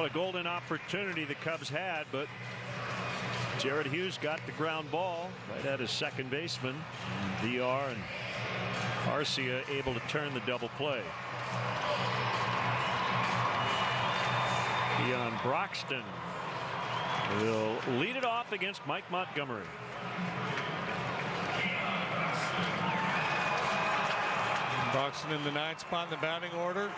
Well, a golden opportunity the Cubs had, but Jared Hughes got the ground ball right at his second baseman. And VR and Arcia able to turn the double play. Keon Broxton will lead it off against Mike Montgomery. Broxton in the 9th spot in the batting order.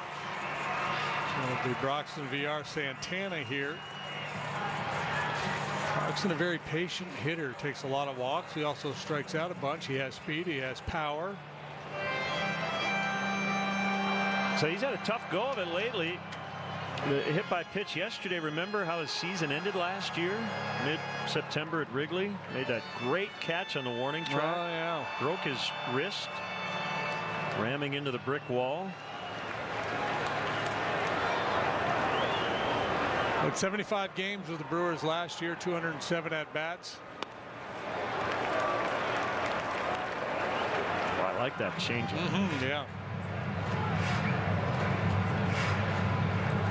It'll be Broxton, VR, Santana here. Broxton, a very patient hitter, takes a lot of walks. He also strikes out a bunch. He has speed, he has power. So he's had a tough go of it lately. The hit by pitch yesterday. Remember how his season ended last year? Mid-September at Wrigley. Made that great catch on the warning track. Oh, yeah. Broke his wrist, ramming into the brick wall. But 75 games with the Brewers last year, 207 at-bats. Oh, I like that changeup. Yeah.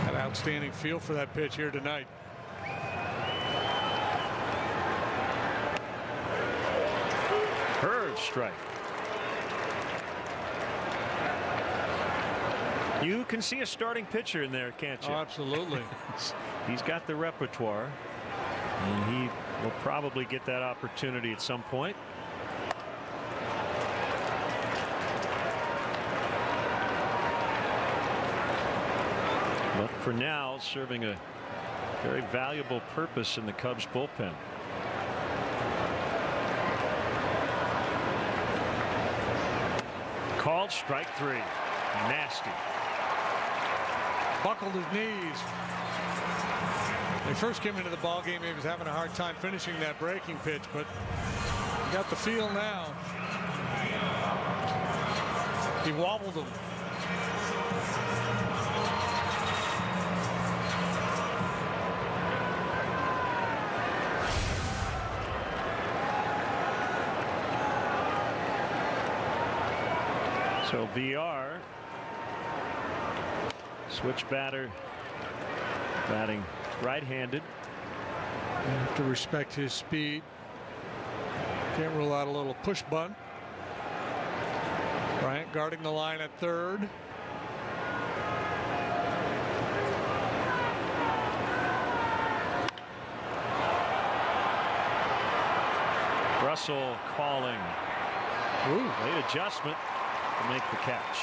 Got an outstanding feel for that pitch here tonight. Curve strike. You can see a starting pitcher in there, can't you? Oh, absolutely. He's got the repertoire, and he will probably get that opportunity at some point. But for now, serving a very valuable purpose in the Cubs bullpen. Called strike 3. Nasty. Buckled his knees. When he first came into the ball game, he was having a hard time finishing that breaking pitch, but he got the feel now. He wobbled him. So VR, switch batter, batting right-handed. You have to respect his speed. Can't rule out a little push bunt. Bryant guarding the line at third. Russell calling. Ooh. Late adjustment to make the catch.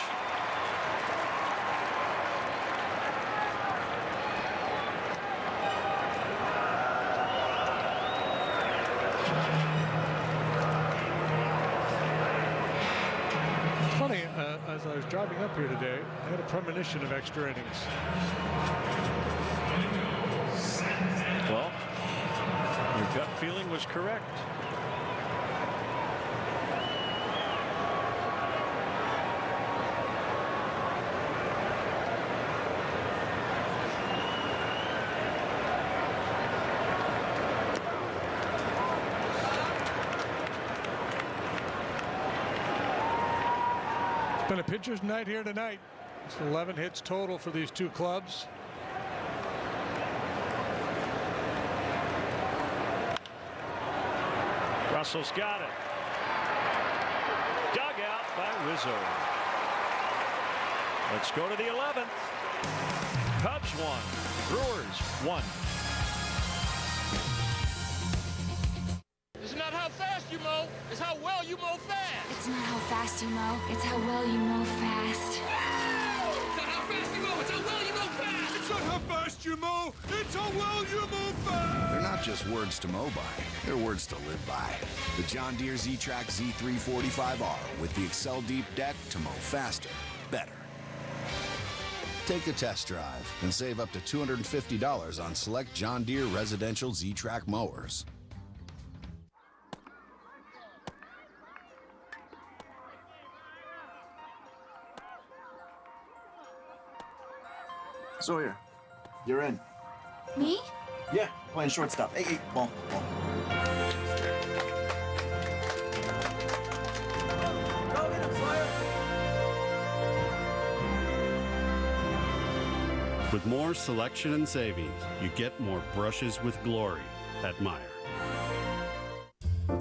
Funny, as I was driving up here today, I had a premonition of extra innings. Well, your gut feeling was correct. Been a pitcher's night here tonight. It's 11 hits total for these two clubs. Russell's got it. Dug out by Rizzo. Let's go to the 11th. Cubs 1, Brewers 1. It's not how fast you mow, it's how well you mow fast. It's not how fast you mow, it's how well you mow fast. It's not how fast you mow, it's how well you mow fast. It's not how fast you mow, it's how well you mow fast. They're not just words to mow by, they're words to live by. The John Deere Z-Track Z345R with the Excel Deep Deck to mow faster, better. Take a test drive and save up to $250 on select John Deere residential Z-Track mowers. Sawyer, you're in. Me? Yeah, playing shortstop. Hey, ball. With more selection and savings, you get more brushes with glory at Meyer.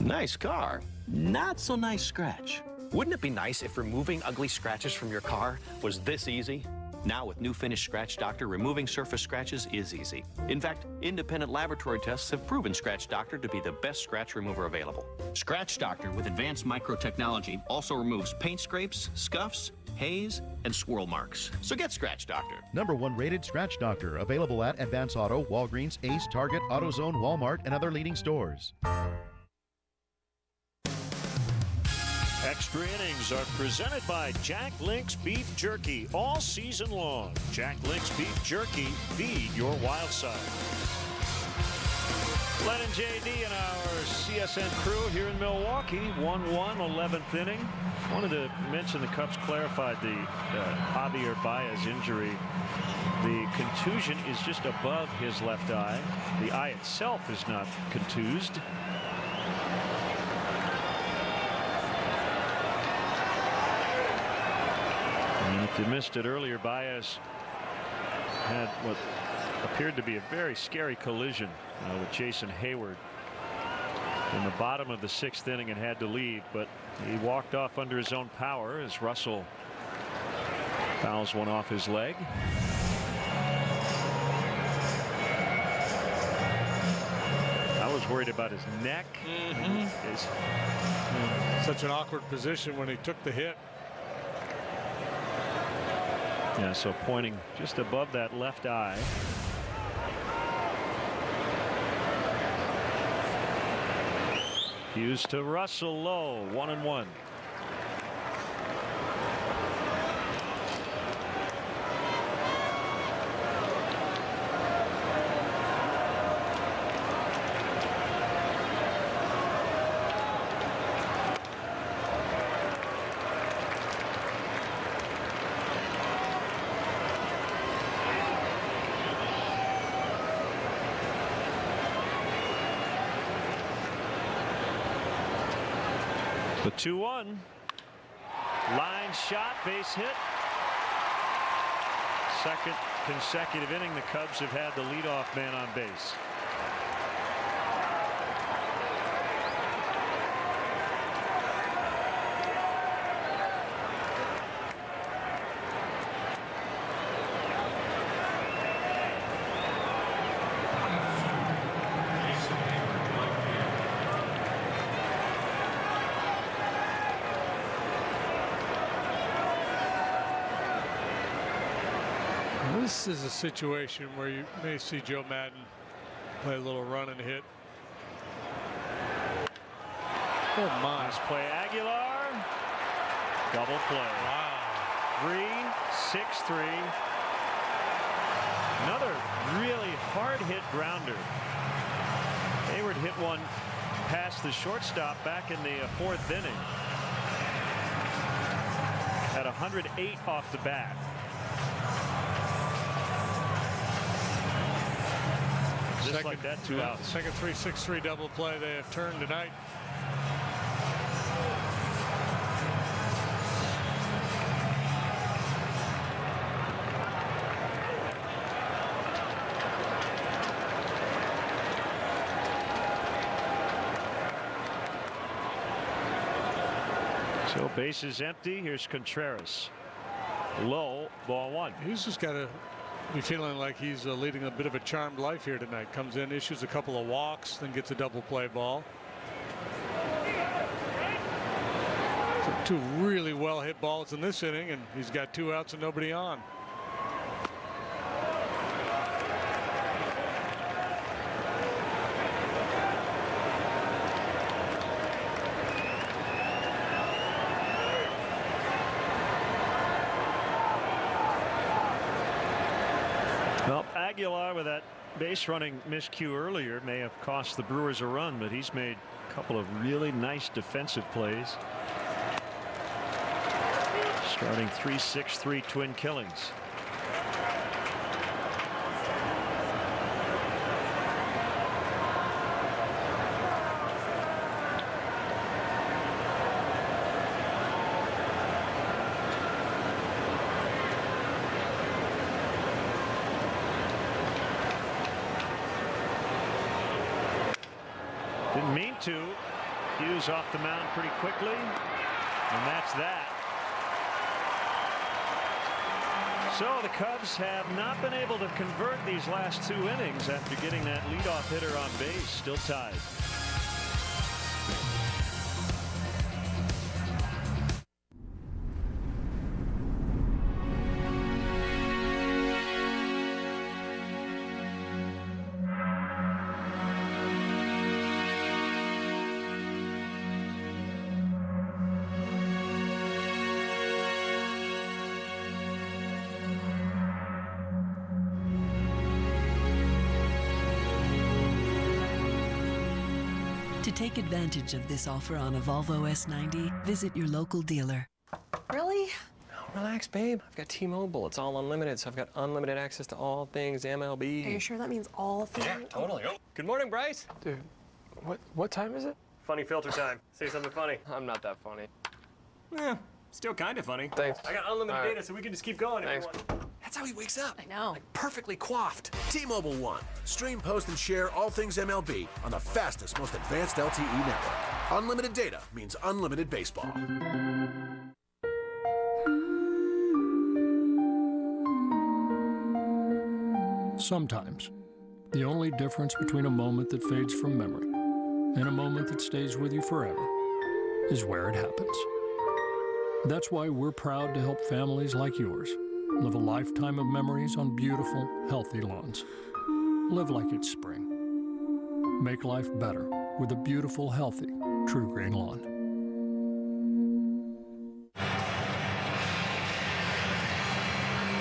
Nice car. Not so nice scratch. Wouldn't it be nice if removing ugly scratches from your car was this easy? Now with new Finish Scratch Doctor, removing surface scratches is easy. In fact, independent laboratory tests have proven Scratch Doctor to be the best scratch remover available. Scratch Doctor with advanced microtechnology also removes paint scrapes, scuffs, haze, and swirl marks. So get Scratch Doctor. #1 rated Scratch Doctor, available at Advance Auto, Walgreens, Ace, Target, AutoZone, Walmart, and other leading stores. Extra innings are presented by Jack Link's Beef Jerky all season long. Jack Link's Beef Jerky, feed your wild side. Glenn and JD and our CSN crew here in Milwaukee. 1-1, 11th inning. Wanted to mention the Cubs clarified the Javier Baez injury. The contusion is just above his left eye. The eye itself is not contused. And if you missed it earlier, Baez had what appeared to be a very scary collision with Jason Hayward in the bottom of the 6th inning and had to leave, but he walked off under his own power as Russell fouls one off his leg. I was worried about his neck. Such an awkward position when he took the hit. Yeah, so pointing just above that left eye. Hughes to Russell, low, 1-1. The 2-1 line shot, base hit. Second consecutive inning the Cubs have had the leadoff man on base. This is a situation where you may see Joe Madden play a little run and hit. Oh my. Nice play, Aguilar. Double play. Wow. 3-6-3. Another really hard hit grounder. Hayward hit one past the shortstop back in the 4th inning. At 108 off the bat. Just like that, 2 outs. Second 3-6-3 double play they have turned tonight. So bases empty. Here's Contreras. Low, ball 1. He's just got to be feeling like he's leading a bit of a charmed life here tonight. Comes in, issues a couple of walks, then gets a double play ball. So 2 really well hit balls in this inning, and he's got 2 outs and nobody on. Well, Aguilar with that base running miscue earlier may have cost the Brewers a run, but he's made a couple of really nice defensive plays. Starting 3-6-3 Twin Killings. 2. Hughes off the mound pretty quickly, and that's that. So the Cubs have not been able to convert these last 2 innings after getting that leadoff hitter on base. Still tied. To take advantage of this offer on a Volvo S90, visit your local dealer. Really? Oh, relax, babe. I've got T-Mobile. It's all unlimited, so I've got unlimited access to all things MLB. Are you sure that means all things? Yeah, totally. Oh. Good morning, Bryce. Dude, what time is it? Funny filter time. Say something funny. I'm not that funny. Yeah, still kind of funny. Thanks. I got unlimited data, so we can just keep going if you want. That's how he wakes up. I know. Like perfectly coiffed. T-Mobile One. Stream, post, and share all things MLB on the fastest, most advanced LTE network. Unlimited data means unlimited baseball. Sometimes, the only difference between a moment that fades from memory and a moment that stays with you forever is where it happens. That's why we're proud to help families like yours live a lifetime of memories on beautiful, healthy lawns. Live like it's spring. Make life better with a beautiful, healthy, True Green lawn.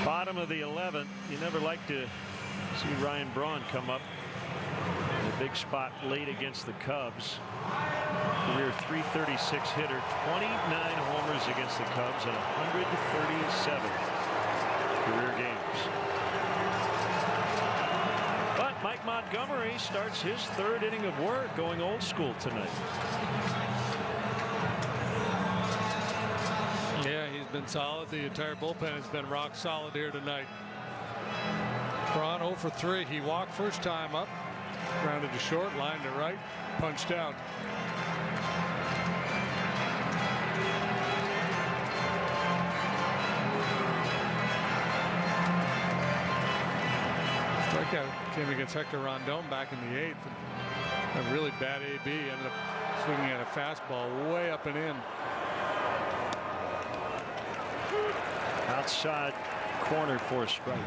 Bottom of the 11th. You never like to see Ryan Braun come up in a big spot late against the Cubs. Career .336 hitter, 29 homers against the Cubs and 137 career games. But Mike Montgomery starts his 3rd inning of work, going old school tonight. Yeah, he's been solid. The entire bullpen has been rock solid here tonight. Braun 0 for 3. He walked first time up, grounded to short, line to right, punched out. Strikeout came against Hector Rondon back in the 8th. And a really bad AB, ended up swinging at a fastball way up and in. Outside corner for a strike.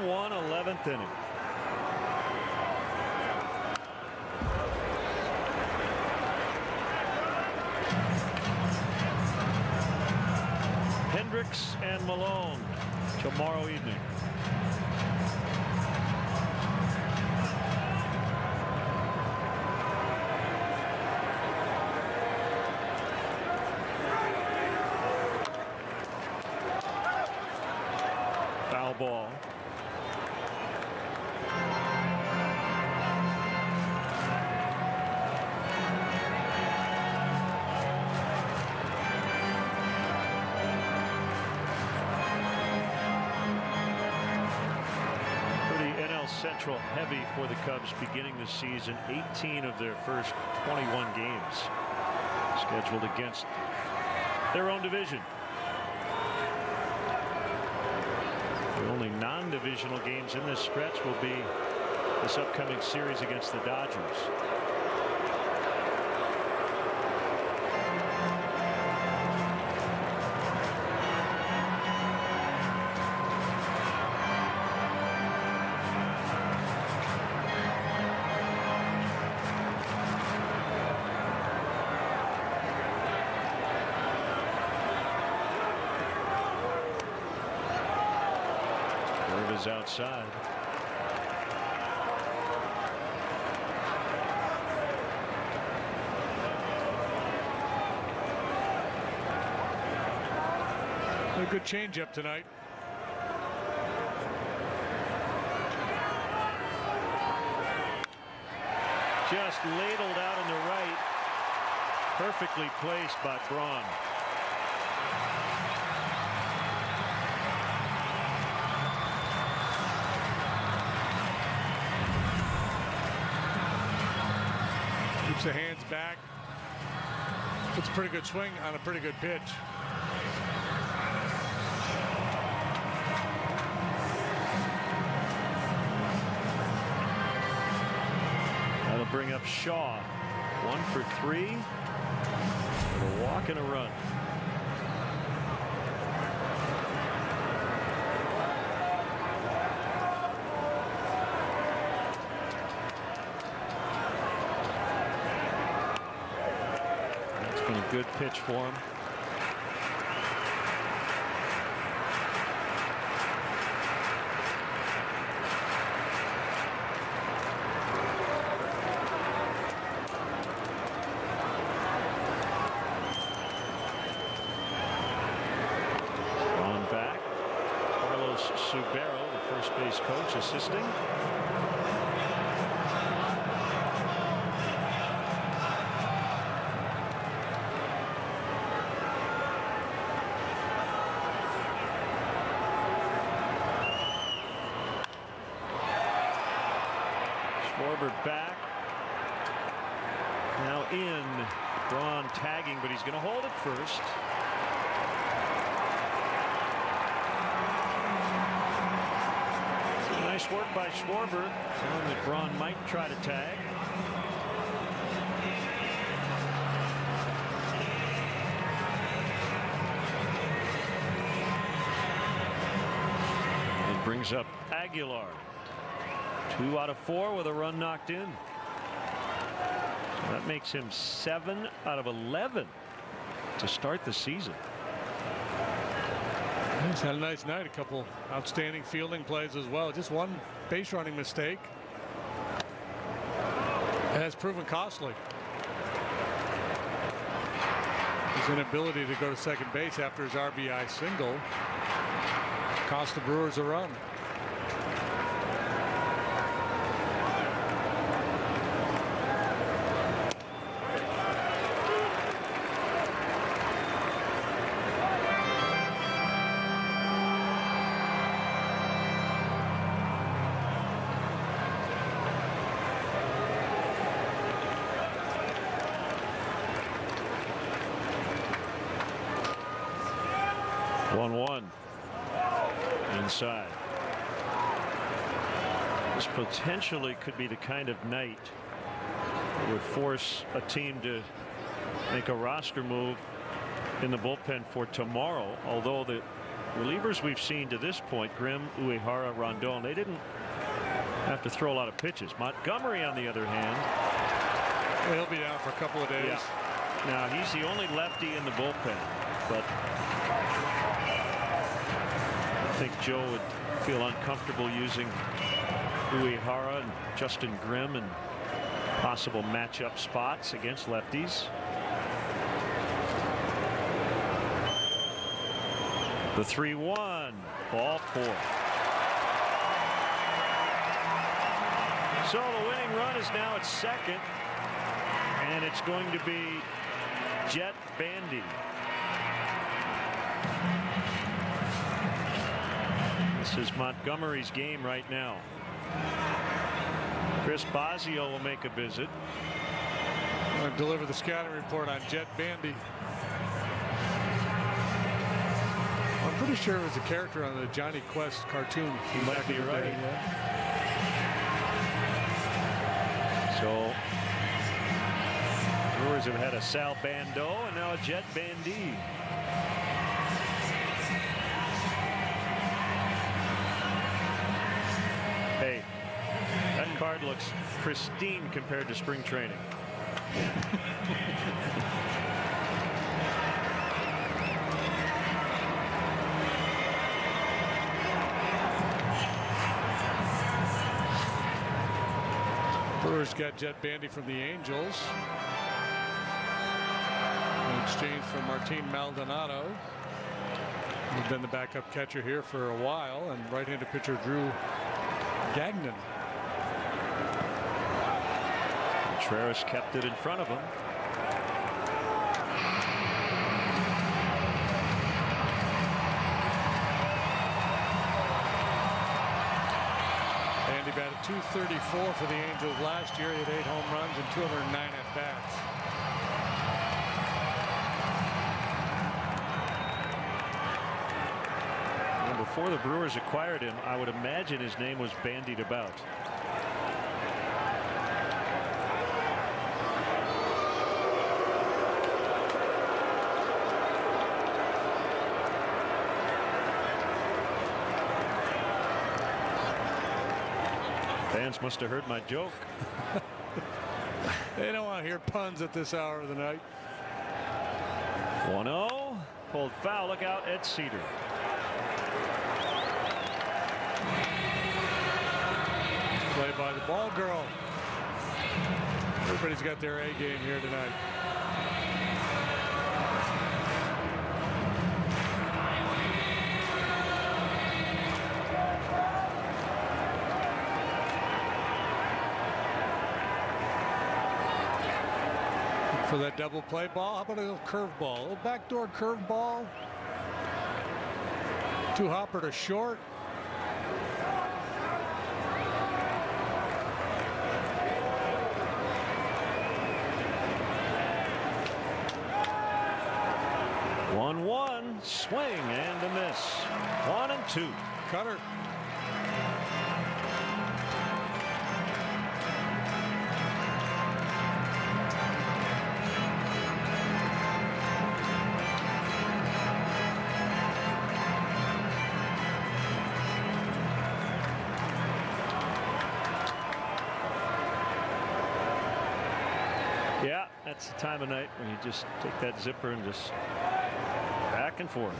One 11th inning. Hendricks and Malone tomorrow evening. Foul ball. Central heavy for the Cubs beginning the season. 18 of their first 21 games scheduled against their own division. The only non-divisional games in this stretch will be this upcoming series against the Dodgers. Outside. A good changeup tonight. Just ladled out in the right. Perfectly placed by Braun. Keeps the hands back. Puts a pretty good swing on a pretty good pitch. That'll bring up Shaw. 1 for 3. With a walk and a run. That's been a good pitch for him. Subero, the first base coach, assisting. Schwarber back. Now in. Braun tagging, but he's going to hold it first. Nice work by Schwarber, showing that Braun might try to tag. It brings up Aguilar. 2 out of 4 with a run knocked in. So that makes him 7 out of 11 to start the season. He's had a nice night. A couple outstanding fielding plays as well. Just one base running mistake. It has proven costly. His inability to go to second base after his RBI single cost the Brewers a run. Inside. This potentially could be the kind of night that would force a team to make a roster move in the bullpen for tomorrow. Although the relievers we've seen to this point, Grimm, Uehara, Rondon, they didn't have to throw a lot of pitches. Montgomery, on the other hand, he'll be down for a couple of days. Yeah. Now he's the only lefty in the bullpen, but I think Joe would feel uncomfortable using Uehara and Justin Grimm in possible matchup spots against lefties. The 3-1, ball 4. So the winning run is now at second, and it's going to be Jet Bandy. This is Montgomery's game right now. Chris Bosio will make a visit. I'm going to deliver the scouting report on Jet Bandy. I'm pretty sure it was a character on the Johnny Quest cartoon. You might be right. So Brewers have had a Sal Bando and now a Jet Bandy. Hey, that card looks pristine compared to spring training. Brewers got Jet Bandy from the Angels in exchange for Martin Maldonado. He's been the backup catcher here for a while, and right-handed pitcher Drew Gagnon. Contreras kept it in front of him. Bandy batted .234 for the Angels last year. He had 8 home runs and 209 at-bats. Before the Brewers acquired him, I would imagine his name was bandied about. Fans must have heard my joke. They don't want to hear puns at this hour of the night. 1-0. Pulled foul. Look out, Ed Cedar. Play by the ball girl. Everybody's got their A game here tonight. For that double play ball, how about a little curve ball? A little backdoor curve ball. Two hopper to short. Swing and a miss. 1-2. Cutter. Yeah, that's the time of night when you just take that zipper and just back and forth.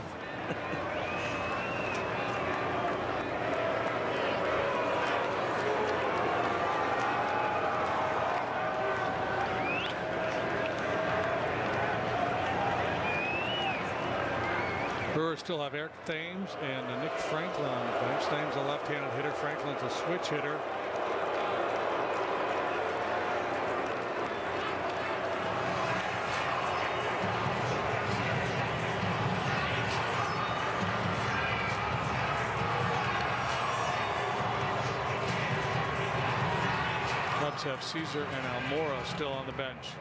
Brewers still have Eric Thames and Nick Franklin on the bench. Thames a left-handed hitter. Franklin's a switch hitter. Cubs have Caesar and Almora still on the bench.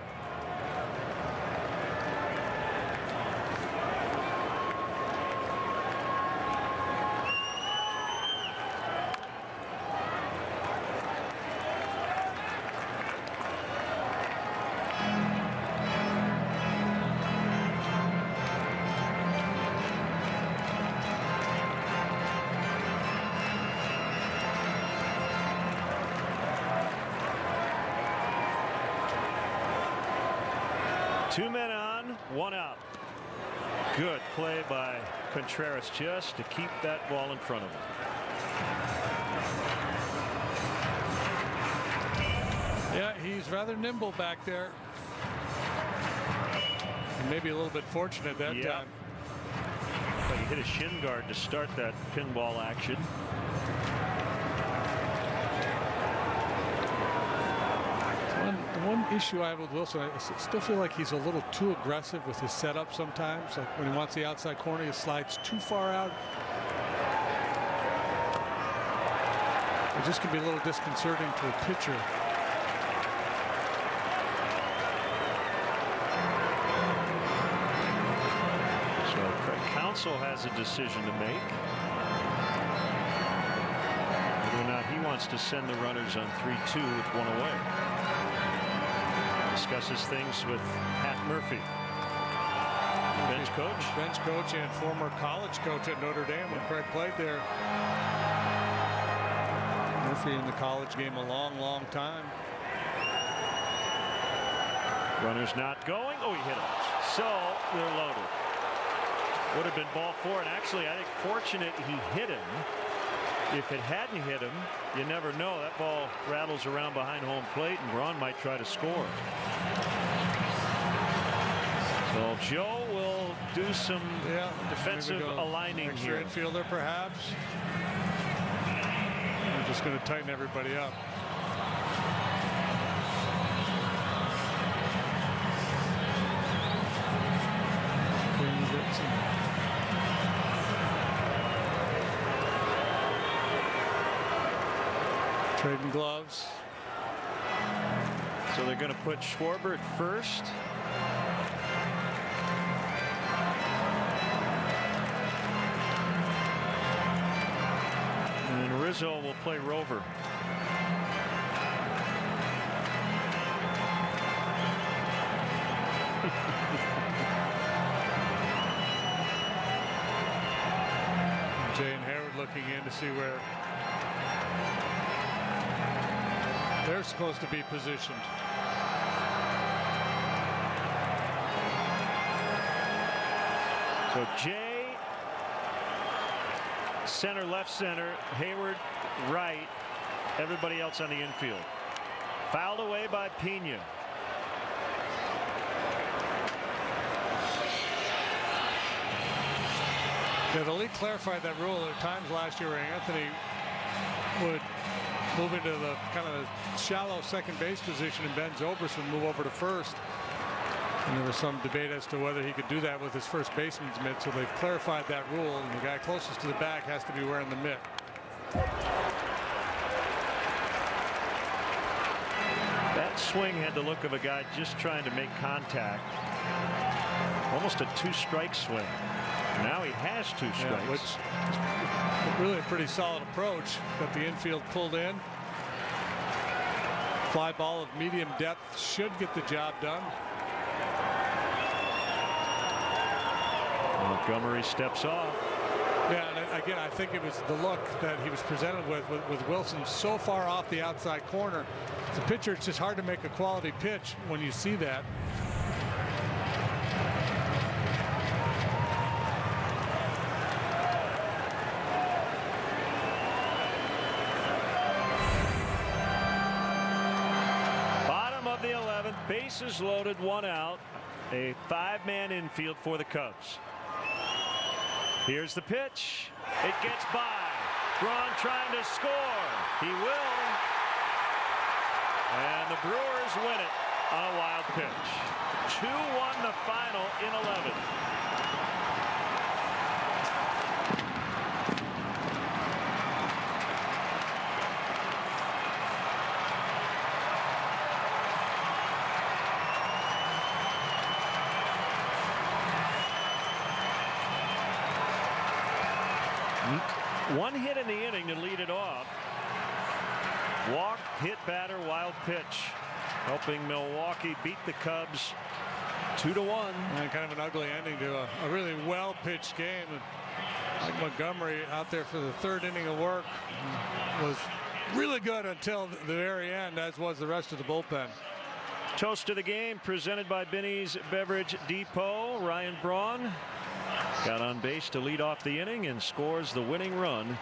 Two men on, one out. Good play by Contreras just to keep that ball in front of him. Yeah, he's rather nimble back there. And maybe a little bit fortunate that time. But he hit a shin guard to start that pinball action. One issue I have with Wilson, I still feel like he's a little too aggressive with his setup sometimes. Like when he wants the outside corner, he slides too far out. It just can be a little disconcerting to a pitcher. So Craig Counsell has a decision to make. Whether or not he wants to send the runners on 3-2 with one away. Discusses things with Pat Murphy, bench coach and former college coach at Notre Dame when Craig played there. Murphy in the college game a long time. Runners not going. Oh, he hit him. So they're loaded. Would have been ball 4, and actually I think fortunate he hit him. If it hadn't hit him, you never know. That ball rattles around behind home plate, and Braun might try to score. So Joe will do some defensive aligning extra here. Infielder, perhaps. We're just going to tighten everybody up. Trading gloves. So they're going to put Schwarber at first. And Rizzo will play Rover. Jay and Hayward looking in to see where they're supposed to be positioned. So Jay, center, left center, Hayward, right, everybody else on the infield. Fouled away by Pena. Yeah, the league clarified that rule. There were times last year where Anthony would move into the kind of shallow second base position and Ben Zobrist would move over to first. And there was some debate as to whether he could do that with his first baseman's mitt. So they've clarified that rule, and the guy closest to the bag has to be wearing the mitt. That swing had the look of a guy just trying to make contact. Almost a two-strike swing. Now he has two strikes. Yeah, which is really a pretty solid approach. Got the infield pulled in. Fly ball of medium depth should get the job done. Montgomery steps off. Yeah, and again, I think it was the look that he was presented with Wilson so far off the outside corner. As a pitcher, it's just hard to make a quality pitch when you see that. Bases loaded, one out. A five-man infield for the Cubs. Here's the pitch. It gets by. Braun trying to score. He will. And the Brewers win it on a wild pitch. 2-1 the final in 11. One hit in the inning to lead it off. Walk, hit, batter, wild pitch, helping Milwaukee beat the Cubs 2-1. And kind of an ugly ending to a really well-pitched game. Like Montgomery out there for the third inning of work was really good until the very end, as was the rest of the bullpen. Toast to the game presented by Binny's Beverage Depot. Ryan Braun got on base to lead off the inning and scores the winning run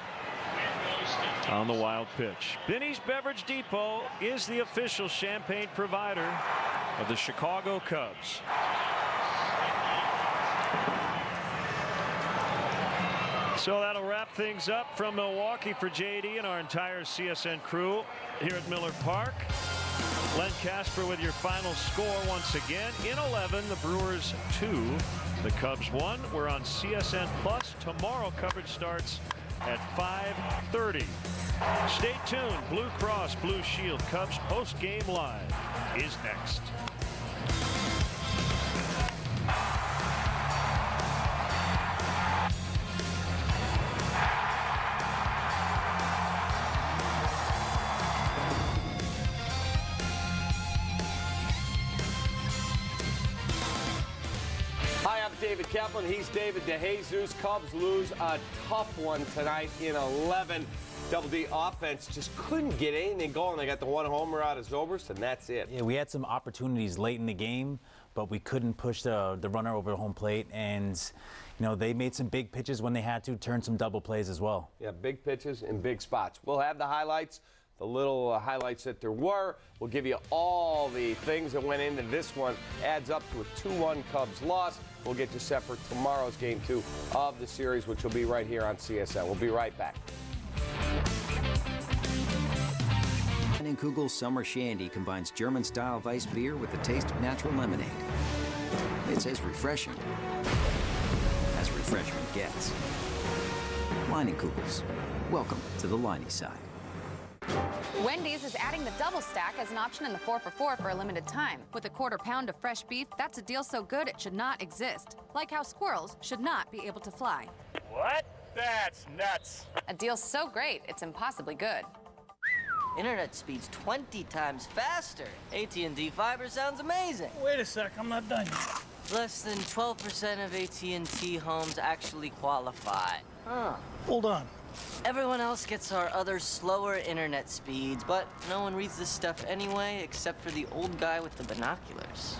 on the wild pitch. Binny's Beverage Depot is the official champagne provider of the Chicago Cubs. So that'll wrap things up from Milwaukee for JD and our entire CSN crew here at Miller Park. Len Casper with your final score once again. In 11, the Brewers 2, the Cubs 1. We're on CSN Plus. Tomorrow coverage starts at 5:30. Stay tuned. Blue Cross Blue Shield Cubs post-game live is next. David Kaplan, he's David DeJesus. Cubs lose a tough one tonight in 11. Double D offense just couldn't get anything going. They got the one homer out of Zobrist, and that's it. Yeah, we had some opportunities late in the game, but we couldn't push the runner over home plate. And, you know, they made some big pitches when they had to, turn some double plays as well. Yeah, big pitches in big spots. We'll have the highlights. The little highlights that there were. We'll give you all the things that went into this one. Adds up to a 2-1 Cubs loss. We'll get you set for tomorrow's game 2 of the series, which will be right here on CSN. We'll be right back. Kugel's Summer Shandy combines German-style Weiss beer with the taste of natural lemonade. It's as refreshing as refreshment gets. Leinenkugels. Welcome to the Liney side. Wendy's is adding the double stack as an option in the 4-for-4 for a limited time. With a quarter pound of fresh beef, that's a deal so good it should not exist. Like how squirrels should not be able to fly. What? That's nuts. A deal so great, it's impossibly good. Internet speed's 20 times faster. AT&T Fiber sounds amazing. Wait a sec, I'm not done yet. Less than 12% of AT&T homes actually qualify. Huh. Hold on. Everyone else gets our other slower internet speeds, but no one reads this stuff anyway except for the old guy with the binoculars.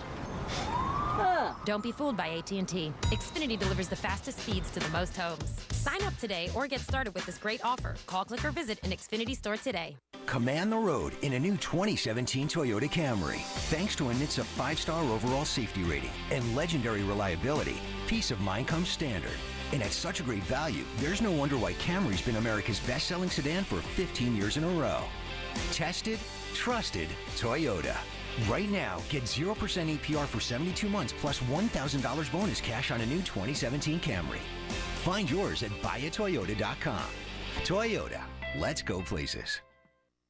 Huh. Don't be fooled by AT&T. Xfinity delivers the fastest speeds to the most homes. Sign up today or get started with this great offer. Call, click, or visit an Xfinity store today. Command the road in a new 2017 Toyota Camry. Thanks to a NHTSA 5-star overall safety rating and legendary reliability, peace of mind comes standard. And at such a great value, there's no wonder why Camry's been America's best-selling sedan for 15 years in a row. Tested, trusted Toyota. Right now, get 0% APR for 72 months plus $1,000 bonus cash on a new 2017 Camry. Find yours at buyatoyota.com. Toyota, let's go places.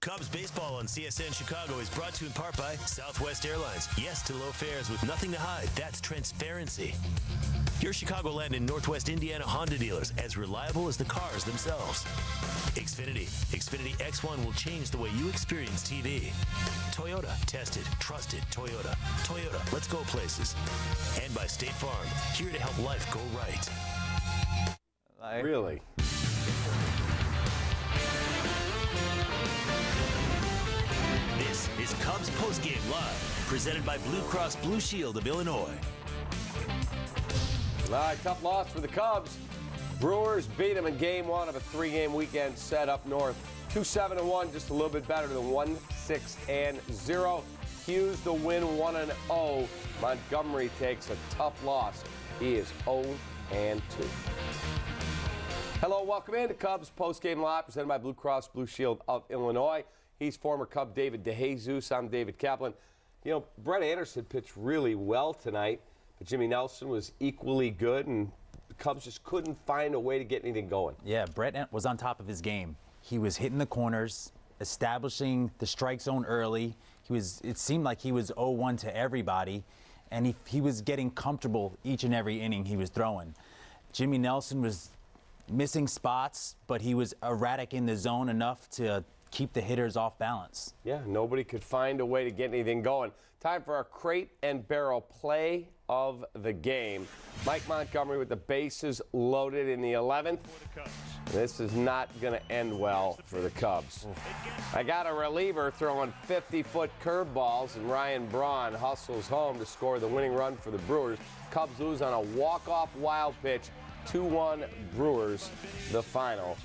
Cubs baseball on CSN Chicago is brought to you in part by Southwest Airlines. Yes to low fares with nothing to hide. That's transparency. Your Chicagoland and Northwest Indiana Honda dealers, as reliable as the cars themselves. Xfinity. Xfinity X1 will change the way you experience TV. Toyota. Tested. Trusted. Toyota. Toyota. Let's go places. And by State Farm. Here to help life go right. Really? This is Cubs Postgame Live, presented by Blue Cross Blue Shield of Illinois. All right, tough loss for the Cubs. Brewers beat them in Game 1 of a 3-game weekend set up north. 2-7-1, just a little bit better than 1-6-0. Hughes the win 1-0. Montgomery takes a tough loss. He is 0-2. Hello, welcome into Cubs Postgame Live, presented by Blue Cross Blue Shield of Illinois. He's former Cub David DeJesus. I'm David Kaplan. You know, Brett Anderson pitched really well tonight, but Jimmy Nelson was equally good, and the Cubs just couldn't find a way to get anything going. Yeah, Brett was on top of his game. He was hitting the corners, establishing the strike zone early. It seemed like he was 0-1 to everybody, and he was getting comfortable each and every inning he was throwing. Jimmy Nelson was missing spots, but he was erratic in the zone enough to keep the hitters off balance. Yeah, nobody could find a way to get anything going. Time for our crate and barrel play of the game. Mike Montgomery with the bases loaded in the 11th. This is not going to end well for the Cubs. I got a reliever throwing 50-foot curveballs, and Ryan Braun hustles home to score the winning run for the Brewers. Cubs lose on a walk-off wild pitch. 2-1 Brewers, the final.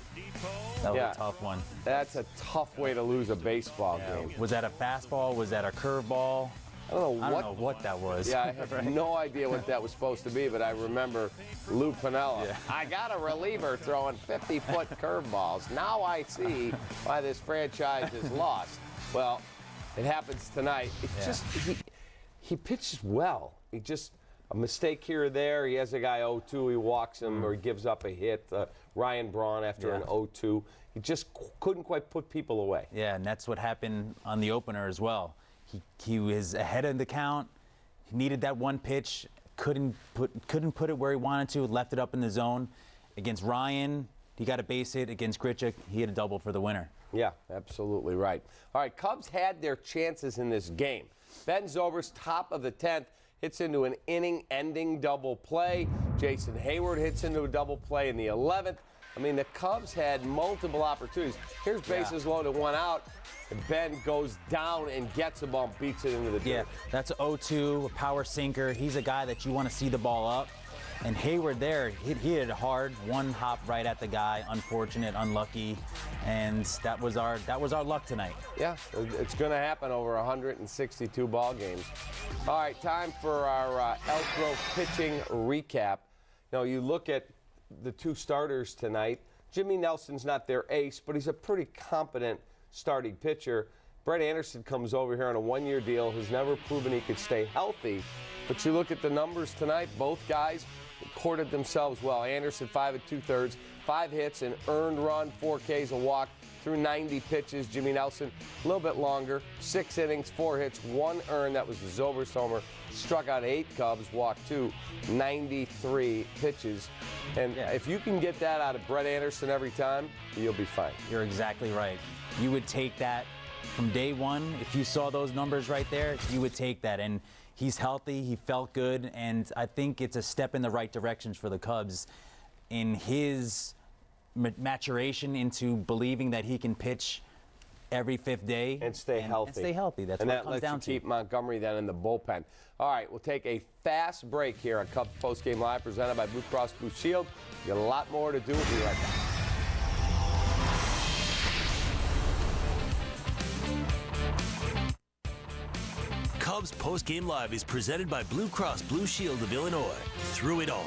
That was a tough one. That's a tough way to lose a baseball game. Was that a fastball? Was that a curveball? I don't know what that was. Yeah, I have no idea what that was supposed to be, but I remember Lou Piniella. Yeah. I got a reliever throwing 50-foot curveballs. Now I see why this franchise is lost. Well, it happens tonight. It's just he pitches well. He just a mistake here or there. He has a guy 0-2. He walks him or he gives up a hit. Ryan Braun after an 0-2. He just couldn't quite put people away. Yeah, and that's what happened on the opener as well. He was ahead of the count. He needed that one pitch. Couldn't put it where he wanted to. Left it up in the zone. Against Ryan, he got a base hit. Against Grichuk, he hit a double for the winner. Yeah, absolutely right. All right, Cubs had their chances in this game. Ben Zobrist, top of the 10th, hits into an inning-ending double play. Jason Hayward hits into a double play in the 11th. I mean, the Cubs had multiple opportunities. Here's bases loaded, one out, and Ben goes down and gets the ball, beats it into the dirt. Yeah, that's 0-2, a power sinker. He's a guy that you want to see the ball up. And Hayward there, he hit it hard, one hop right at the guy. Unfortunate, unlucky, and that was our luck tonight. Yeah, it's going to happen over 162 ball games. All right, time for our Elk Grove pitching recap. Now, you look at the two starters tonight. Jimmy Nelson's not their ace, but he's a pretty competent starting pitcher. Brett Anderson comes over here on a one-year deal, has never proven he could stay healthy. But you look at the numbers tonight, both guys recorded themselves well. Anderson, 5 2/3, 5 hits, an earned run, 4 Ks, a walk, threw 90 pitches. Jimmy Nelson, a little bit longer. 6 innings, 4 hits, 1 earned. That was the Zobrist homer. Struck out 8 Cubs, walked 2, 93 pitches. And if you can get that out of Brett Anderson every time, you'll be fine. You're exactly right. You would take that from day one. If you saw those numbers right there, you would take that. And he's healthy, he felt good, and I think it's a step in the right directions for the Cubs in his maturation into believing that he can pitch every 5th day and stay healthy. And stay healthy. That's and what that it comes lets down you to. keep Montgomery then in the bullpen. All right, we'll take a fast break here on Cubs Postgame Live, presented by Blue Cross Blue Shield. We got a lot more to do. We'll be right back. Cubs Postgame Live is presented by Blue Cross Blue Shield of Illinois. Through it all.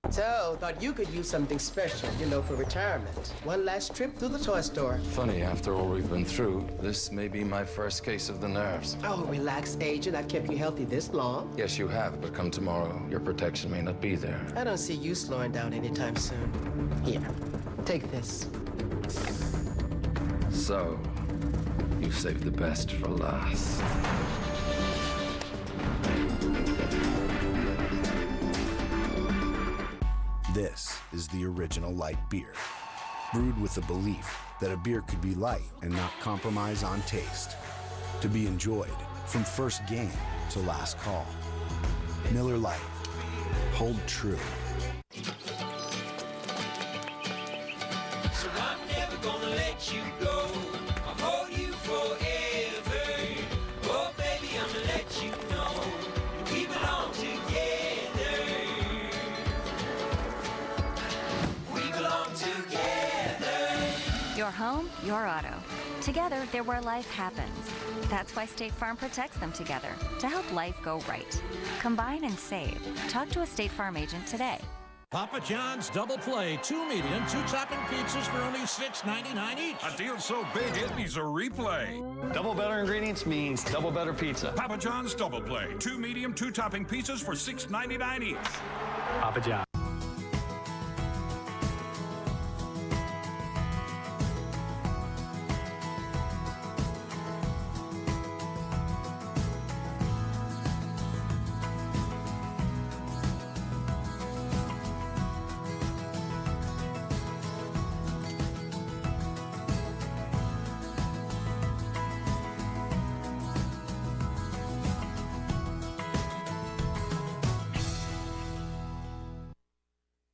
So, thought you could use something special, for retirement. One last trip to the toy store. Funny, after all we've been through, this may be my first case of the nerves. Oh, relax, Agent. I've kept you healthy this long. Yes, you have, but come tomorrow, your protection may not be there. I don't see you slowing down anytime soon. Here, take this. So, you saved the best for last. This is the original light beer, brewed with the belief that a beer could be light and not compromise on taste. To be enjoyed from first game to last call. Miller Lite. Hold true. So I'm never gonna let you go. I'll hold you forever. Oh, baby, I'm gonna let you know we belong together. We belong together. Your home, your auto. Together, they're where life happens. That's why State Farm protects them together, to help life go right. Combine and save. Talk to a State Farm agent today. Papa John's Double Play. 2 medium, 2 topping pizzas for only $6.99 each. A deal so big it needs a replay. Double better ingredients means double better pizza. Papa John's Double Play. 2 medium, 2 topping pizzas for $6.99 each. Papa John.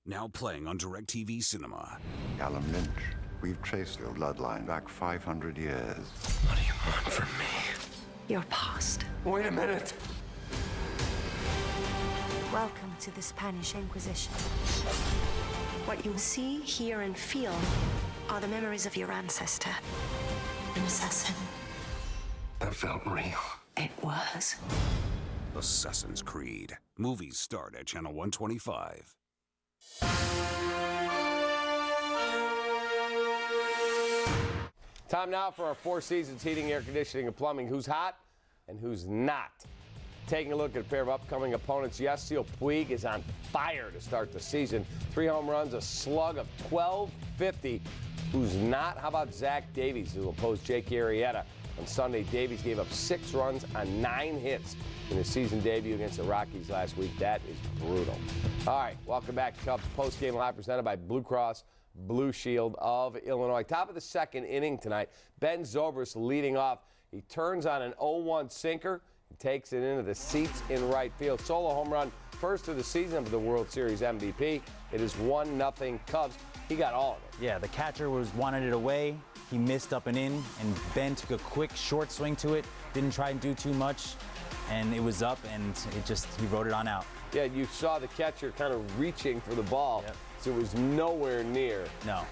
Now playing on DirecTV Cinema. Alan Lynch, we've traced your bloodline back 500 years. What do you want from me? Your past. Wait a minute. Welcome to the Spanish Inquisition. What you see, hear, and feel are the memories of your ancestor, an assassin. That felt real. It was. Assassin's Creed. Movies start at Channel 125. Time now for our Four Seasons Heating, Air Conditioning, and Plumbing. Who's hot and who's not? Taking a look at a pair of upcoming opponents. Yasiel Puig is on fire to start the season. 3 home runs, a slug of .1250. Who's not? How about Zach Davies, who will oppose Jake Arrieta? On Sunday, Davies gave up 6 runs on 9 hits in his season debut against the Rockies last week. That is brutal. All right, welcome back to Cubs Postgame Live, presented by Blue Cross Blue Shield of Illinois. Top of the 2nd inning tonight, Ben Zobrist leading off. He turns on an 0-1 sinker and takes it into the seats in right field. Solo home run, first of the season for the World Series MVP. It is 1-0 Cubs. He got all of it. Yeah, the catcher wanted it away. He missed up and in, and Ben took a quick short swing to it. Didn't try and do too much, and it was up, and he wrote it on out. Yeah, you saw the catcher kind of reaching for the ball. Yep. So it was nowhere near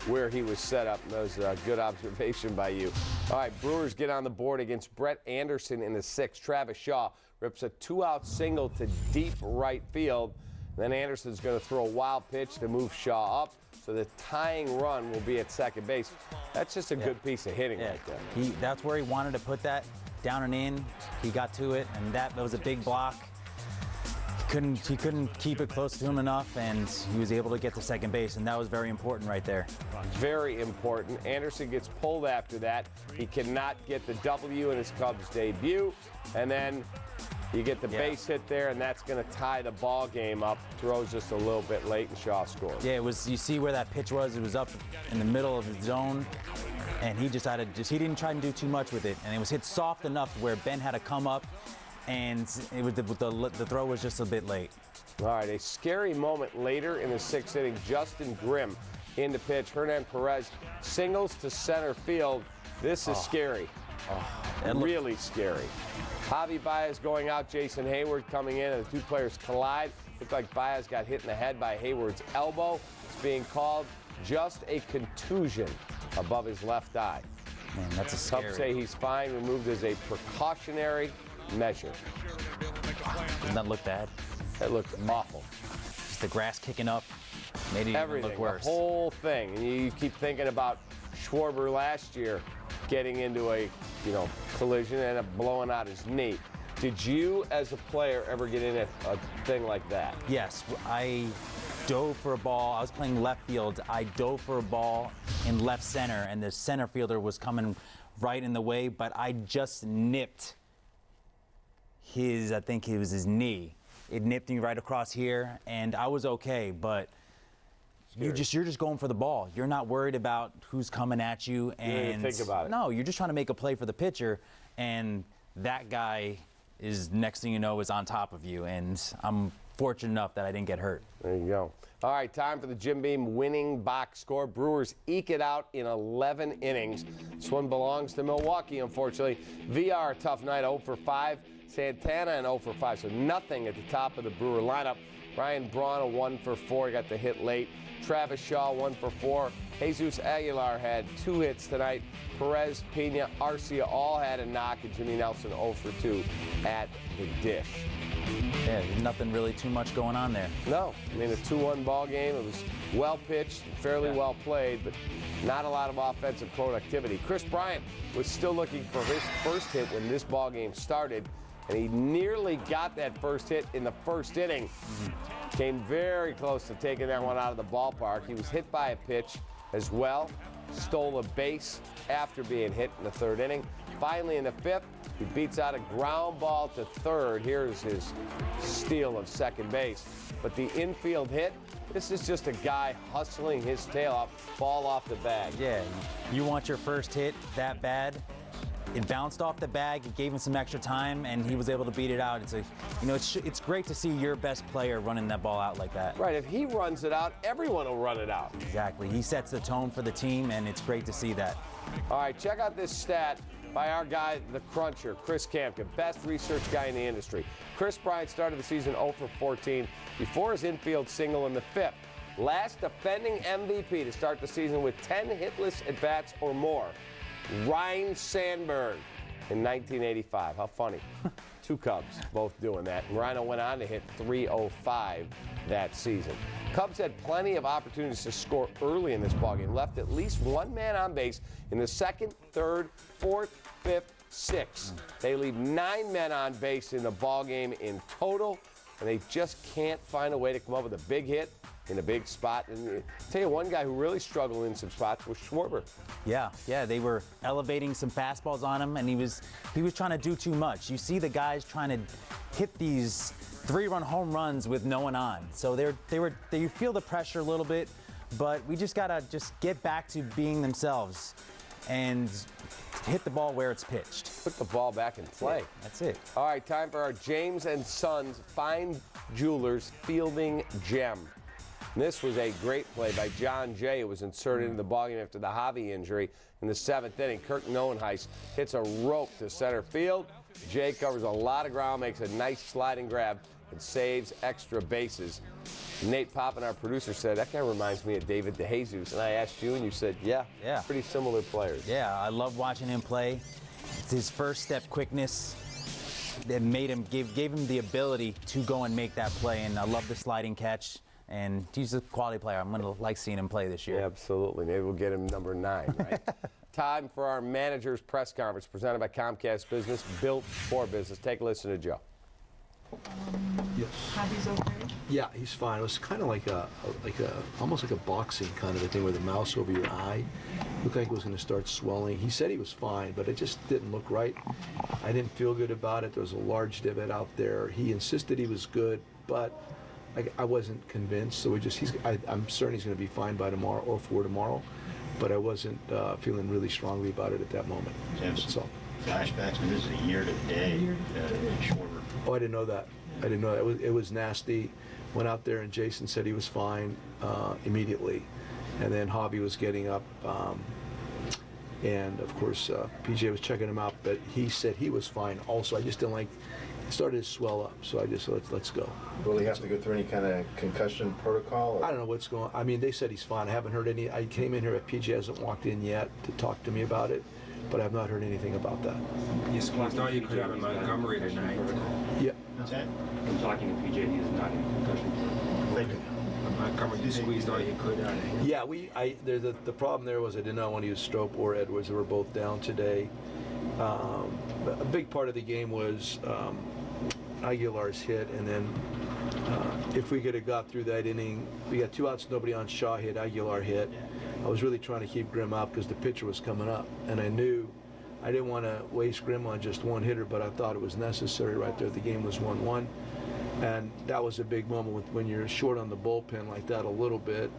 where he was set up. That was a good observation by you. All right, Brewers get on the board against Brett Anderson in the 6th. Travis Shaw rips a 2-out single to deep right field. Then Anderson's going to throw a wild pitch to move Shaw up. So the tying run will be at second base. That's just a good piece of hitting right there. That's where he wanted to put that, down and in. He got to it, and that was a big block. he couldn't keep it close to him enough, and he was able to get to second base, and that was very important right there. Very important. Anderson gets pulled after that. He cannot get the W in his Cubs debut, and then you get the base hit there, and that's going to tie the ball game up. Throws just a little bit late, and Shaw scores. Yeah, it was. You see where that pitch was? It was up in the middle of the zone, and he decided he didn't try and do too much with it, and it was hit soft enough where Ben had to come up, and it was the throw was just a bit late. All right, a scary moment later in the 6th inning. Justin Grimm in the pitch. Hernan Perez singles to center field. This is scary. Really scary. Javi Baez going out, Jason Hayward coming in, and the two players collide. Looked like Baez got hit in the head by Hayward's elbow. It's being called just a contusion above his left eye. Man, that's a scary. Cubs say he's fine, removed as a precautionary measure. Doesn't that look bad? That looked awful. Just the grass kicking up made it Everything, look worse. The whole thing. And you keep thinking about Schwarber last year getting into a collision and blowing out his knee. Did you, as a player, ever get in a thing like that? Yes, I dove for a ball. I was playing left field. I dove for a ball in left center, and the center fielder was coming right in the way, but I just nipped I think it was his knee. It nipped me right across here, and I was okay, but you're just going for the ball. You're not worried about who's coming at you. And you didn't think about it. No, you're just trying to make a play for the pitcher, and that guy is, next thing you know, is on top of you, and I'm fortunate enough that I didn't get hurt. There you go. All right, time for the Jim Beam winning box score. Brewers eke it out in 11 innings. This one belongs to Milwaukee, unfortunately. VR, tough night, 0 for 5. Santana, and 0 for 5, so nothing at the top of the Brewer lineup. Ryan Braun, a 1 for 4, got the hit late. Travis Shaw, 1 for 4. Jesus Aguilar had 2 hits tonight. Perez, Pena, Arcia all had a knock, and Jimmy Nelson 0 for 2 at the dish. Yeah, there's nothing really too much going on there. No, I mean, a 2-1 ball game. It was well pitched, fairly well played, but not a lot of offensive productivity. Chris Bryant was still looking for his first hit when this ball game started, and he nearly got that first hit in the first inning. Came very close to taking that one out of the ballpark. He was hit by a pitch as well, stole a base after being hit in the 3rd inning. Finally, in the 5th, he beats out a ground ball to 3rd. Here's his steal of second base. But the infield hit, this is just a guy hustling his tail off, ball off the bag. Yeah, you want your first hit that bad. It bounced off the bag. It gave him some extra time, and he was able to beat it out. It's great to see your best player running that ball out like that. Right. If he runs it out, everyone will run it out. Exactly. He sets the tone for the team, and it's great to see that. All right. Check out this stat by our guy, the Cruncher, Chris Kamka, best research guy in the industry. Chris Bryant started the season 0 for 14 before his infield single in the 5th. Last defending MVP to start the season with 10 hitless at-bats or more. Ryne Sandberg in 1985. How funny. 2 Cubs both doing that. And Rhino went on to hit .305 that season. Cubs had plenty of opportunities to score early in this ballgame. Left at least 1 man on base in the 2nd, 3rd, 4th, 5th, 6th. They leave 9 men on base in the ballgame in total, and they just can't find a way to come up with a big hit in a big spot. And I'll tell you, one guy who really struggled in some spots was Schwarber. Yeah, they were elevating some fastballs on him, and he was trying to do too much. You see the guys trying to hit these 3-run home runs with no one on. So you feel the pressure a little bit, but we just gotta get back to being themselves and hit the ball where it's pitched. Put the ball back in play. That's it. All right, time for our James & Sons Fine Jewelers Fielding Gem. And this was a great play by John Jay, who was inserted into the ballgame after the Javi injury in the 7th inning. Kirk Noenhuis hits a rope to center field. Jay covers a lot of ground, makes a nice sliding grab, and saves extra bases. Nate Poppin, our producer, said, that guy reminds me of David DeJesus. And I asked you, and you said, yeah, pretty similar players. Yeah, I love watching him play. It's his first step quickness that made him, gave him the ability to go and make that play. And I love the sliding catch. And he's a quality player. I'm going to like seeing him play this year. Yeah, absolutely. Maybe we'll get him number 9, right? Time for our manager's press conference presented by Comcast Business, built for business. Take a listen to Joe. Yes. Hobby's okay? Yeah, he's fine. It was kind of like almost like a boxing kind of a thing with a mouse over your eye. Looked like it was going to start swelling. He said he was fine, but it just didn't look right. I didn't feel good about it. There was a large divot out there. He insisted he was good, but I wasn't convinced. So I'm certain he's going to be fine by tomorrow or for tomorrow, but I wasn't feeling really strongly about it at that moment. That's all. Flashbacks, and this is a year to day, shorter. Oh, I didn't know that. I didn't know that. It was nasty. Went out there and Jason said he was fine immediately. And then Hobby was getting up. And of course, PJ was checking him out, but he said he was fine also. I just didn't like, it started to swell up. So I just said, let's go. Will he have to go through any kind of concussion protocol? Or? I don't know what's going on. I mean, they said he's fine. I haven't heard any. I came in here, PJ hasn't walked in yet to talk to me about it, but I've not heard anything about that. You squeezed all you could out of Montgomery tonight. Yeah. What's that? I'm talking to PJ, he's not in concussion. Thank you. Montgomery, you squeezed all you could out of him. Yeah, the problem there was I did not want to use Strope or Edwards. They were both down today. A big part of the game was Aguilar's hit, and then if we could have got through that inning, we got 2 outs, nobody on. Shaw hit, Aguilar hit. I was really trying to keep Grimm out because the pitcher was coming up, and I knew I didn't want to waste Grimm on just one hitter, but I thought it was necessary right there. The game was 1-1, and that was a big moment when you're short on the bullpen like that a little bit.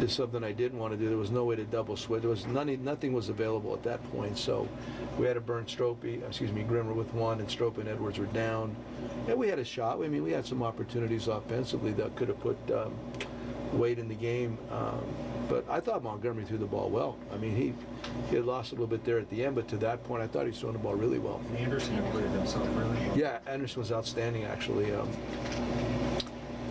It's something I didn't want to do. There was no way to double switch. There was nothing was available at that point, so we had to burn Grimmer with 1, and Strope and Edwards were down. And we had a shot. I mean, we had some opportunities offensively that could have put weight in the game. But I thought Montgomery threw the ball well. I mean, he had lost a little bit there at the end, but to that point, I thought he was throwing the ball really well. Anderson acquitted himself really well. Yeah, Anderson was outstanding, actually.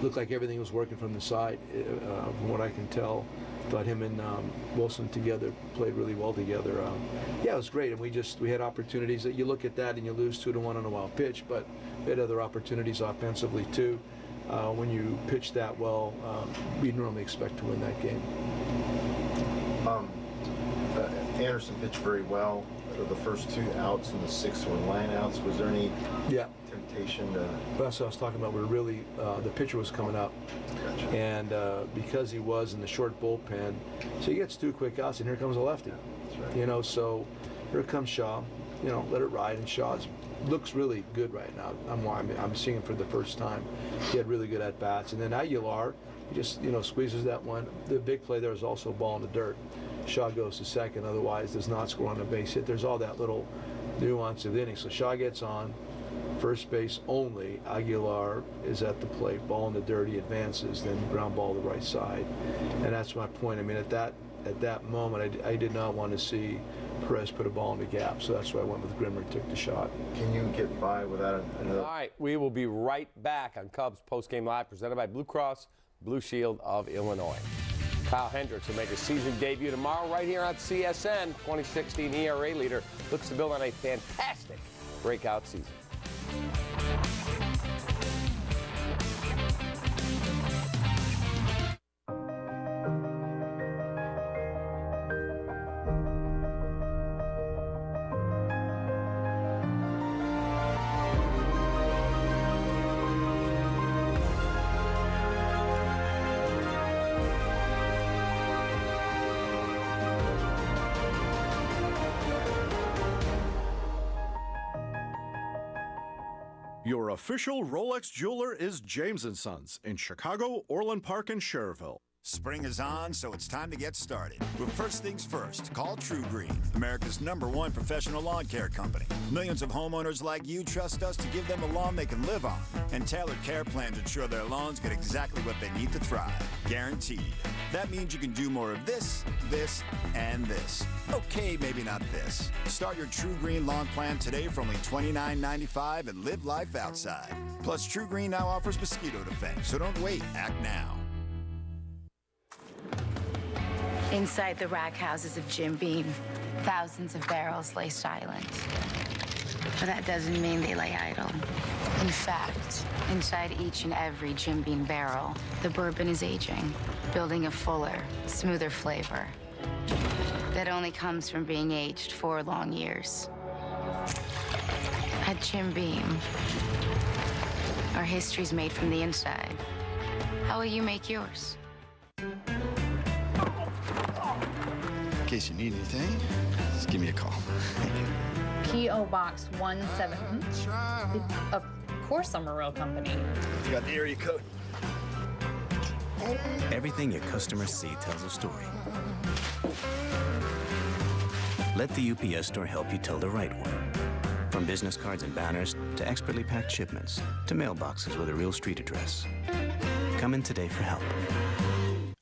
Looked like everything was working from the side, from what I can tell. Thought him and Wilson together played really well together. Yeah, it was great, and we had opportunities. That you look at that and you lose 2-1 on a wild pitch, but we had other opportunities offensively too. When you pitch that well, we normally expect to win that game. Anderson pitched very well. The first 2 outs and the 6 were line outs. Was there any temptation to? That's what I was talking about. We're really the pitcher was coming up, and because he was in the short bullpen, so he gets 2 quick outs, and here comes a lefty. That's right. You know, so here comes Shaw. You know, let it ride, and Shaw looks really good right now. I'm seeing him for the first time. He had really good at bats, and then Aguilar, he just squeezes that one. The big play there is also a ball in the dirt. Shaw goes to second, otherwise does not score on a base hit. There's all that little nuance of the inning. So Shaw gets on, first base only. Aguilar is at the plate, ball in the dirt, he advances, then ground ball to the right side. And that's my point. I mean, at that moment, I did not want to see Perez put a ball in the gap, so that's why I went with Grimmer and took the shot. Can you get by without another? All right, we will be right back on Cubs Postgame Live, presented by Blue Cross Blue Shield of Illinois. Kyle Hendricks will make his season debut tomorrow right here on CSN. 2016 ERA leader looks to build on a fantastic breakout season. Your official Rolex jeweler is James & Sons in Chicago, Orland Park, and Cherville. Spring is on, so it's time to get started. But first things first, call True Green, America's #1 professional lawn care company. Millions of homeowners like you trust us to give them a lawn they can live on. And tailored care plans ensure their lawns get exactly what they need to thrive. Guaranteed. That means you can do more of this, and this. Okay, maybe not this. Start your True Green lawn plan today for only $29.95 and live life outside. Plus, True Green now offers mosquito defense, so don't wait. Act now. Inside the rack houses of Jim Beam, thousands of barrels lay silent. But that doesn't mean they lay idle. In fact, inside each and every Jim Beam barrel, the bourbon is aging, building a fuller, smoother flavor that only comes from being aged 4 long years. At Jim Beam, Our history's made from the inside. How will you make yours? In case you need anything, just give me a call. P.O. Box 17. Of course I'm a real company. You got the area code. Everything your customers see tells a story. Let the UPS store help you tell the right one. From business cards and banners to expertly packed shipments to mailboxes with a real street address. Come in today for help.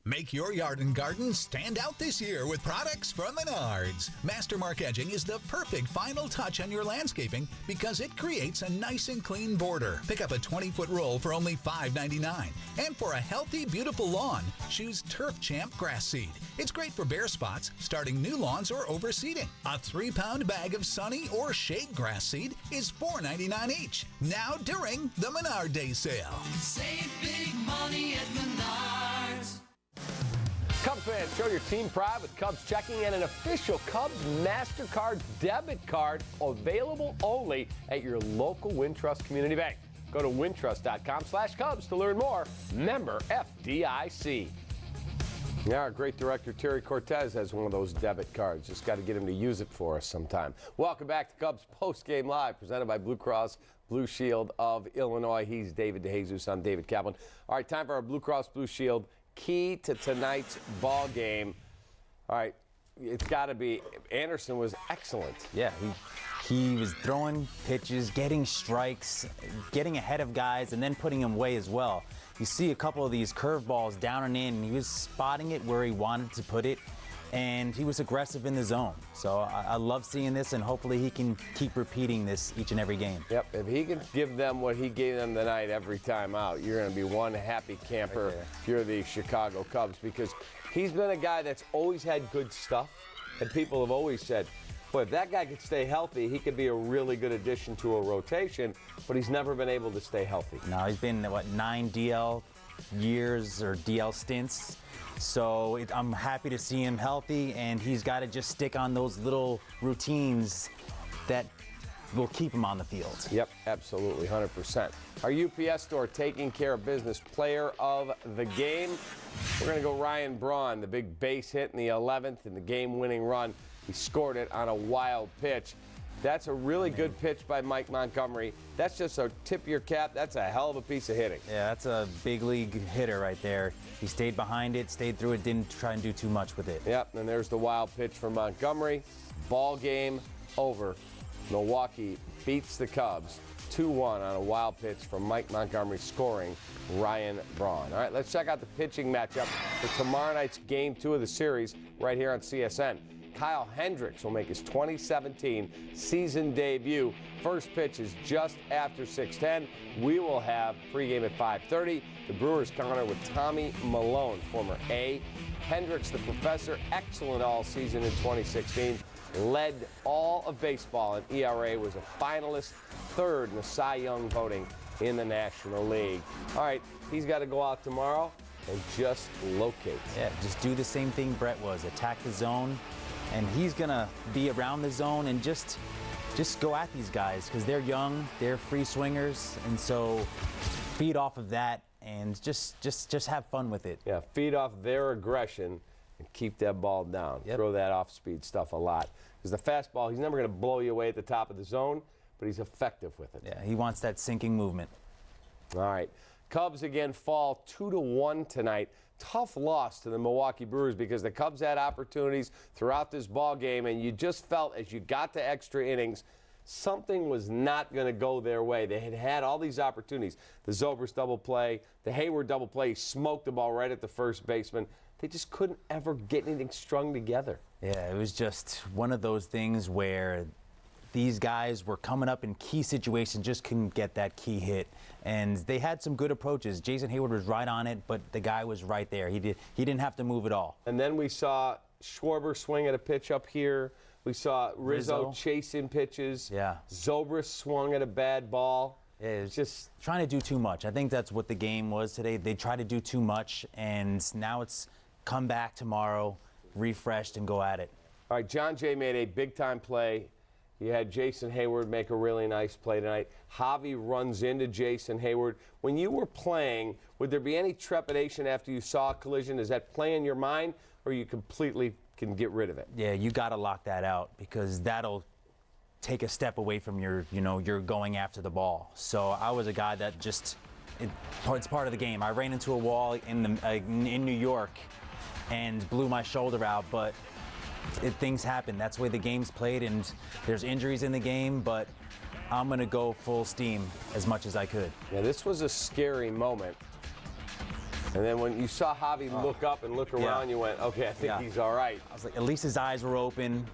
Make your yard and garden stand out this year with products from Menards. Mastermark edging is the perfect final touch on your landscaping because it creates a nice and clean border. Pick up a 20-foot roll for only $5.99. And for a healthy, beautiful lawn, choose Turf Champ grass seed. It's great for bare spots, starting new lawns, or overseeding. A 3-pound bag of sunny or shade grass seed is $4.99 each. Now during the Menard Day sale. Save big money at Menards. Cubs fans, show your team pride with Cubs checking and an official Cubs MasterCard debit card available only at your local Wintrust Community Bank. Go to wintrust.com/Cubs to learn more. Member FDIC. Yeah, our great director Terry Cortez has one of those debit cards. Just got to get him to use it for us sometime. Welcome back to Cubs Post Game Live, presented by Blue Cross Blue Shield of Illinois. He's David DeJesus. I'm David Kaplan. All right, time for our Blue Cross Blue Shield key to tonight's ball game. All right, it's got to be Anderson was excellent. Yeah, he was throwing pitches, getting strikes, getting ahead of guys, and then putting them away as well. You see a couple of these curveballs down and in, and he was spotting it where he wanted to put it, and he was aggressive in the zone. So I love seeing this, and hopefully he can keep repeating this each and every game. Yep, if he can give them what he gave them tonight every time out, you're going to be one happy camper if you're the Chicago Cubs, because he's been a guy that's always had good stuff, and people have always said, boy, if that guy could stay healthy, he could be a really good addition to a rotation, but he's never been able to stay healthy. No, he's been, 9 DL years or DL stints. So I'm happy to see him healthy, and he's got to just stick on those little routines that will keep him on the field. Yep, absolutely, 100%. Our UPS store taking care of business player of the game. We're going to go Ryan Braun, the big base hit in the 11th and the game-winning run. He scored it on a wild pitch. That's a really good pitch by Mike Montgomery. That's just a tip your cap. That's a hell of a piece of hitting. Yeah, that's a big league hitter right there. He stayed behind it, stayed through it, didn't try and do too much with it. Yep, and there's the wild pitch from Montgomery. Ball game over. Milwaukee beats the Cubs 2-1 on a wild pitch from Mike Montgomery, scoring Ryan Braun. All right, let's check out the pitching matchup for tomorrow night's Game 2 of the series right here on CSN. Kyle Hendricks will make his 2017 season debut. First pitch is just after 6:10. We will have pregame at 5:30. The Brewers counter with Tommy Malone, former A. Hendricks, the professor, excellent all season in 2016. Led all of baseball in ERA, was a finalist, third in the Cy Young voting in the National League. All right, he's got to go out tomorrow and just locate. Yeah, just do the same thing Brett was, attack the zone. And he's going to be around the zone and just go at these guys because they're young, they're free swingers, and so feed off of that and just have fun with it. Yeah, feed off their aggression and keep that ball down. Yep. Throw that off-speed stuff a lot. Because the fastball, he's never going to blow you away at the top of the zone, but he's effective with it. Yeah, he wants that sinking movement. All right. Cubs again fall 2-1 tonight. Tough loss to the Milwaukee Brewers because the Cubs had opportunities throughout this ball game, and you just felt as you got to extra innings, something was not going to go their way. They had all these opportunities. The Zobrist double play, the Hayward double play, he smoked the ball right at the first baseman. They just couldn't ever get anything strung together. Yeah, it was just one of those things where these guys were coming up in key situations, just couldn't get that key hit. And they had some good approaches. Jason Hayward was right on it, but the guy was right there. He didn't have to move at all. And then we saw Schwarber swing at a pitch up here. We saw Rizzo chasing pitches. Yeah. Zobrist swung at a bad ball. Yeah, it's just trying to do too much. I think that's what the game was today. They tried to do too much, and now it's come back tomorrow, refreshed, and go at it. All right, John Jay made a big-time play You had Jason Hayward make a really nice play tonight. Javi runs into Jason Hayward. When you were playing, would there be any trepidation after you saw a collision? Does that play in your mind, or you completely can get rid of it? Yeah, you got to lock that out because that'll take a step away from your going after the ball. So I was a guy that just, it's part of the game. I ran into a wall in New York and blew my shoulder out, but things happen. That's the way the game's played, and there's injuries in the game, but I'm going to go full steam as much as I could. Yeah, this was a scary moment. And then when you saw Javi look up and look around, you went, okay, I think he's all right. I was like, at least his eyes were open,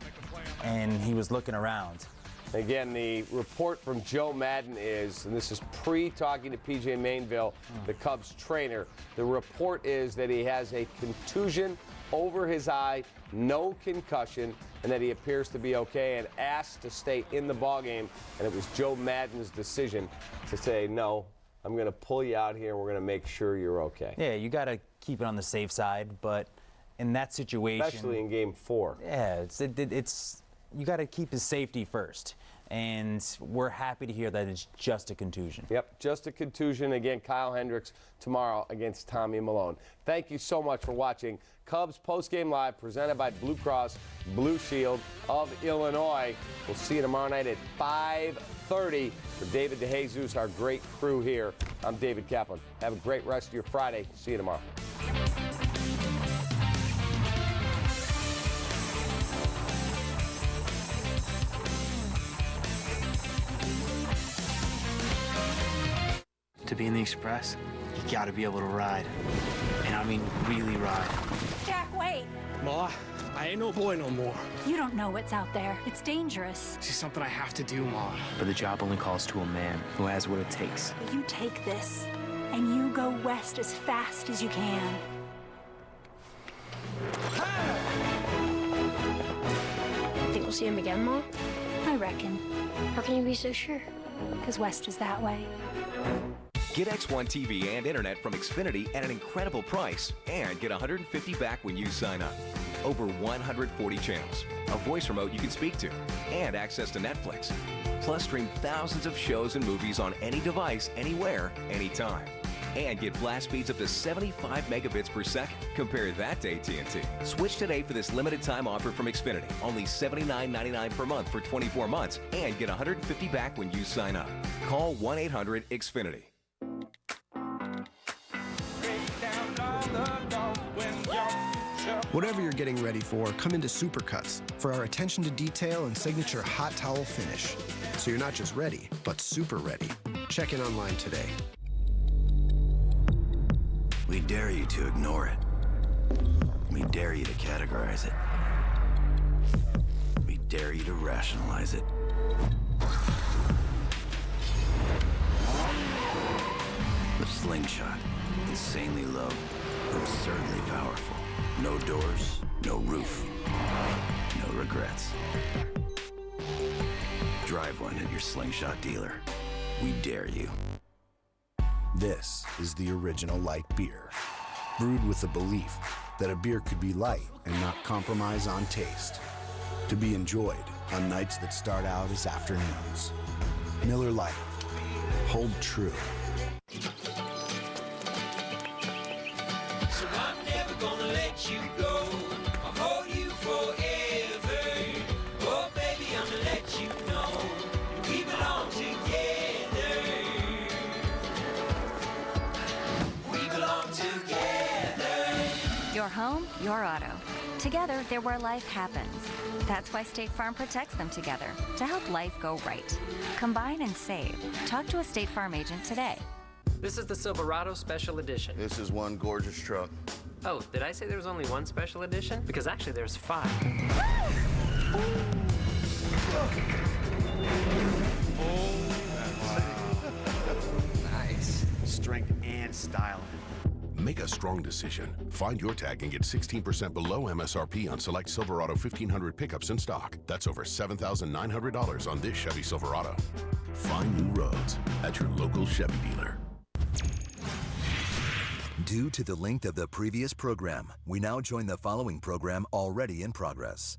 and he was looking around. Again, the report from Joe Madden is, and this is pre-talking to P.J. Mainville, the Cubs trainer, the report is that he has a contusion over his eye, no concussion, and that he appears to be okay and asked to stay in the ballgame. And it was Joe Madden's decision to say, no, I'm going to pull you out here and we're going to make sure you're okay. Yeah, you got to keep it on the safe side, but in that situation, especially in Game 4. Yeah, it's you got to keep his safety first. And we're happy to hear that it's just a contusion. Yep, just a contusion. Again, Kyle Hendricks tomorrow against Tommy Malone. Thank you so much for watching Cubs Postgame Live, presented by Blue Cross Blue Shield of Illinois. We'll see you tomorrow night at 5:30 for David DeJesus, our great crew here. I'm David Kaplan. Have a great rest of your Friday. See you tomorrow. To be in the Express, you gotta be able to ride. And I mean really ride. Jack, wait. Ma, I ain't no boy no more. You don't know what's out there. It's dangerous. This is something I have to do, Ma. But the job only calls to a man who has what it takes. You take this, and you go west as fast as you can. Think we'll see him again, Ma? I reckon. How can you be so sure? Because west is that way. Get X1 TV and internet from Xfinity at an incredible price and get $150 back when you sign up. Over 140 channels, a voice remote you can speak to, and access to Netflix. Plus, stream thousands of shows and movies on any device, anywhere, anytime. And get blast speeds up to 75 megabits per second. Compare that to AT&T. Switch today for this limited time offer from Xfinity. Only $79.99 per month for 24 months and get $150 back when you sign up. Call 1-800-XFINITY. Whatever you're getting ready for, come into Supercuts for our attention to detail and signature hot towel finish. So you're not just ready, but super ready. Check in online today. We dare you to ignore it. We dare you to categorize it. We dare you to rationalize it. The Slingshot. Insanely low. Absurdly powerful. No doors, no roof, no regrets. Drive one at your Slingshot dealer. We dare you. This is the original light beer, brewed with the belief that a beer could be light and not compromise on taste, to be enjoyed on nights that start out as afternoons. Miller Lite. Hold true. So I'm never gonna let you go. I'll hold you forever. Oh, baby, I'm gonna let you know we belong together. We belong together. Your home, your auto. Together, they're where life happens. That's why State Farm protects them together, to help life go right. Combine and save. Talk to a State Farm agent today. This is the Silverado Special Edition. This is one gorgeous truck. Oh, did I say there was only one special edition? Because actually there's 5. Nice. Strength and style. Make a strong decision. Find your tag and get 16% below MSRP on select Silverado 1500 pickups in stock. That's over $7,900 on this Chevy Silverado. Find new roads at your local Chevy dealer. Due to the length of the previous program, we now join the following program already in progress.